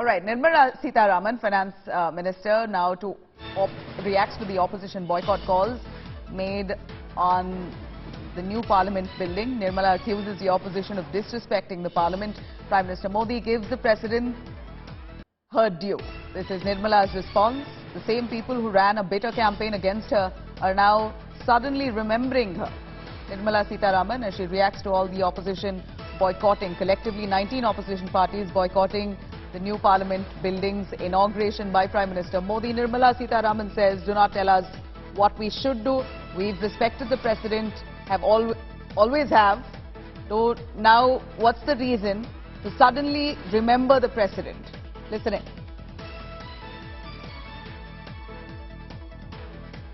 All right, Nimala Sitharaman, Finance Minister, now reacts to the opposition boycott calls made on the new Parliament building. Nirmala accuses the opposition of disrespecting the Parliament. Prime Minister Modi gives the President her due. This is Nirmala's response. The same people who ran a bitter campaign against her are now suddenly remembering her. Nimala Sitharaman, as she reacts to all the opposition boycotting, collectively 19 opposition parties boycotting the new Parliament building's inauguration by Prime Minister Modi. Nimala Sitharaman says, do not tell us what we should do. We've respected the President, always have. So now, what's the reason to suddenly remember the President? Listen in.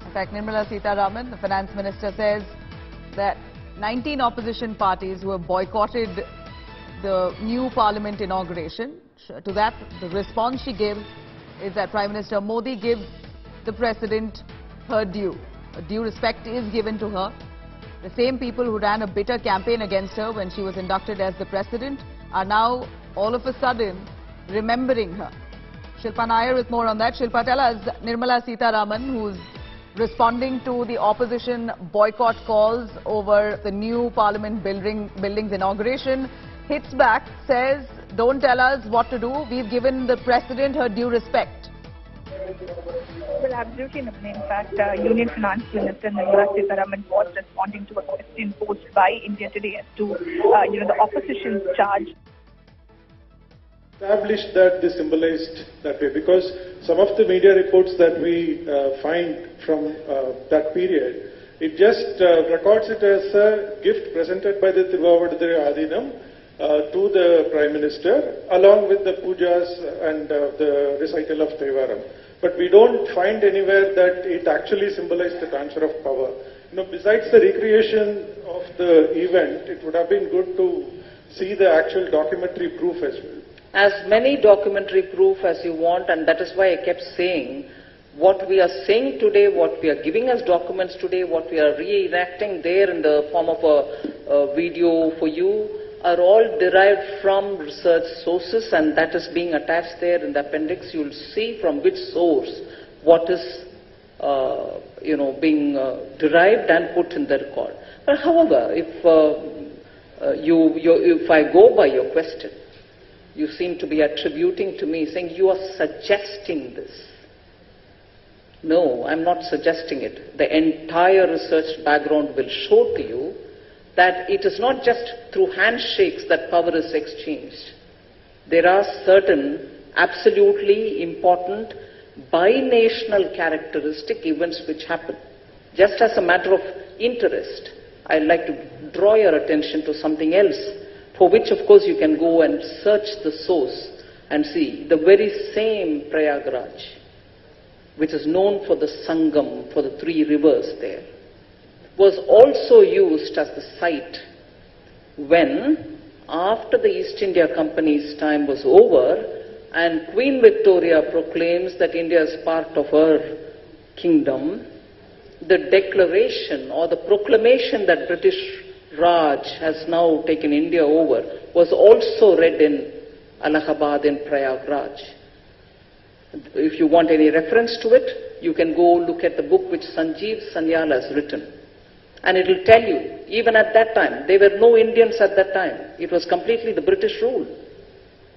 In fact, Nimala Sitharaman, the Finance Minister, says that 19 opposition parties who have boycotted the new Parliament inauguration. To that, the response she gives is that Prime Minister Modi gives the President her due. A due respect is given to her. The same people who ran a bitter campaign against her when she was inducted as the President are now all of a sudden remembering her. Shilpa Nair with more on that. Shilpa, tell us, Nimala Sitharaman, who's responding to the opposition boycott calls over the new Parliament building's inauguration, hits back, says, don't tell us what to do. We've given the President her due respect. Well, absolutely. In fact, Union Finance Minister Nimala Sitharaman was responding to a question posed by India Today as to, the opposition's charge. Established that they symbolized that way, because some of the media reports that we find from that period, it just records it as a gift presented by the Tiruvavadudrai Adinam to the Prime Minister, along with the pujas and the recital of Tevaram. But we don't find anywhere that it actually symbolized the transfer of power. Besides the recreation of the event, it would have been good to see the actual documentary proof as well. As many documentary proof as you want, and that is why I kept saying what we are saying today, what we are giving as documents today, what we are reenacting there in the form of a video for you, are all derived from research sources, and that is being attached there in the appendix. You will see from which source what is being derived and put in the record. But however, if I go by your question, you seem to be attributing to me, saying you are suggesting this. No, I'm not suggesting it. The entire research background will show to you that it is not just through handshakes that power is exchanged. There are certain absolutely important binational characteristic events which happen. Just as a matter of interest, I'd like to draw your attention to something else, for which, of course, you can go and search the source and see. The very same Prayagraj, which is known for the Sangam, for the three rivers there, was also used as the site when, after the East India Company's time was over, and Queen Victoria proclaims that India is part of her kingdom, the declaration or the proclamation that British Raj has now taken India over was also read in Allahabad in Prayagraj. If you want any reference to it, you can go look at the book which Sanjeev Sanyal has written. And it will tell you, even at that time, there were no Indians at that time. It was completely the British rule.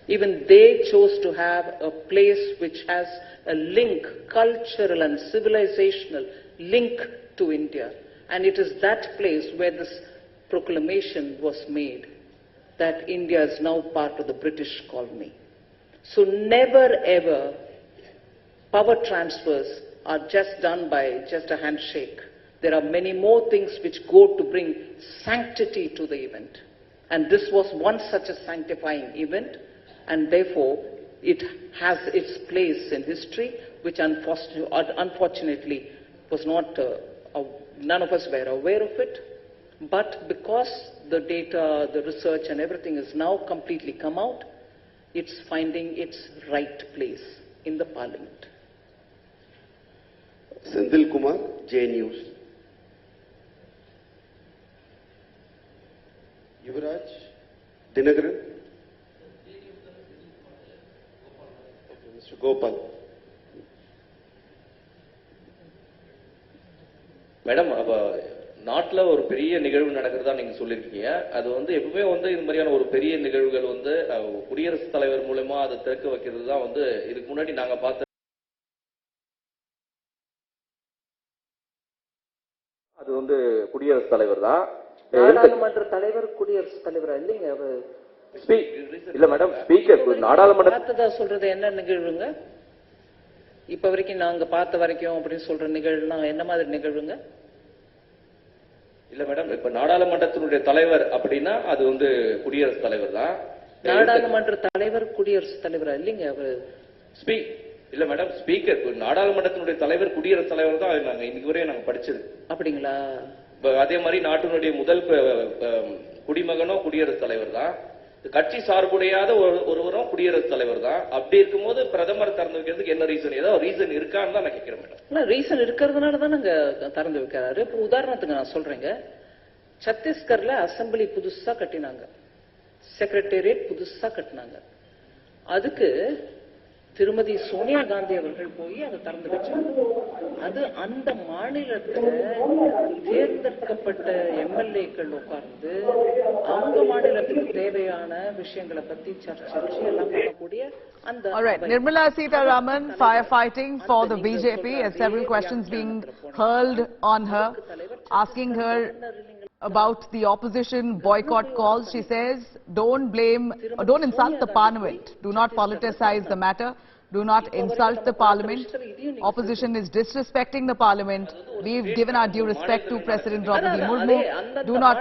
Even they chose to have a place which has a link, cultural and civilizational link to India. And it is that place where this proclamation was made that India is now part of the British colony. So never ever power transfers are just done by just a handshake. There are many more things which go to bring sanctity to the event. And this was one such a sanctifying event, and therefore it has its place in history, which unfortunately was not, none of us were aware of it. But because the data, the research and everything is now completely come out, it's finding its right place in the Parliament. Senthil Kumar, J News. Yuvraj, Dinagaran. Gopal. Madam, அப்ப நாட்டுல ஒரு பெரிய நிகழ்வு நடக்கிறதா நீங்க சொல்லிருக்கீங்க. அது வந்து எப்பவுமே வந்து இந்த மாதிரியான ஒரு பெரிய நிகழ்வுகள் வந்து குடியரசுத் தலைவர் மூலமா அதை திறக்க வைக்கிறது தான் வந்து இதுக்கு முன்னாடி நாங்க பார்த்த. அது வந்து குடியரசுத் தலைவர் தான். நாடாளுமன்ற தலைவர் குடியரசுத் தலைவரா இல்லைங்க? இல்ல மேடம், ஸ்பீக்கர் நாடாளுமன்ற பார்த்ததா சொல்றது என்ன நிகழ்வுங்க? இப்ப வரைக்கும் நாங்க பார்த்த வரைக்கும் அப்படின்னு சொல்ற நிகழ்வுனா என்ன மாதிரி நிகழ்வுங்க? இல்ல மேடம், இப்ப நாடாளுமன்றத்தினுடைய தலைவர் அப்படின்னா அது வந்து குடியரசுத் தலைவர் தான். நாடாளுமன்ற தலைவர் குடியரசுத் தலைவரா இல்லைங்க? இல்ல மேடம், ஸ்பீக்கர் நாடாளுமன்றத்தினுடைய தலைவர் குடியரசுத் தலைவர் தான் நாங்க இன்னைக்கு வரையும் நாங்க படிச்சது. அப்படிங்களா? அதே மாதிரி நாட்டினுடைய முதல் குடிமகனும் குடியரசுத் தலைவர் தான். கட்சி சார்புடையாத ஒருவரும் குடியரசுத் தலைவர் தான். அப்படி இருக்கும்போது பிரதமர் திறந்து வைக்கிறதுக்கு என்ன ரீசன்? ஏதாவது ரீசன் இருக்கான்னு தான் நான் கேட்கிறேன் மேடம். இல்ல, ரீசன் இருக்கிறதுனால தான் நாங்க திறந்து வைக்கிறாரு. இப்ப உதாரணத்துக்கு நான் சொல்றேங்க, சத்தீஸ்கர்ல அசம்பிளி புதுசா கட்டினாங்க, செக்ரட்டேரியட் புதுசா கட்டினாங்க. அதுக்கு திருமதி சோனியா காந்தி அவர்கள் போய் அதை திறந்து வச்சாங்க. அது அந்த மாநிலத்துல தேர்ந்தெடுக்கப்பட்ட எம்எல்ஏக்கள் உட்கார்ந்து அவங்க மாநிலத்துக்கு தேவையான விஷயங்களை பத்தி சர்ச்சை எல்லாம் பண்ணக்கூடிய அந்த. All right, Nimala Sitharaman firefighting for the BJP as several questions being hurled on her, asking her about the opposition boycott calls. She says, don't insult the parliament. Do not politicize the matter. Do not insult the parliament. Opposition is disrespecting the parliament. We've given our due respect to President Draupadi Murmu. Do not.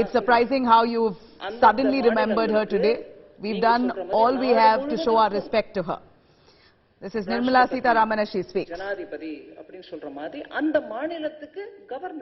It's surprising how you've suddenly remembered her today. We've done all we have to show our respect to her. This is Nimala Sitharaman as she speaks. ஜனாதிபதி அப்படின்னு சொல்ற மாதிரி அந்த மாநிலத்துக்கு governor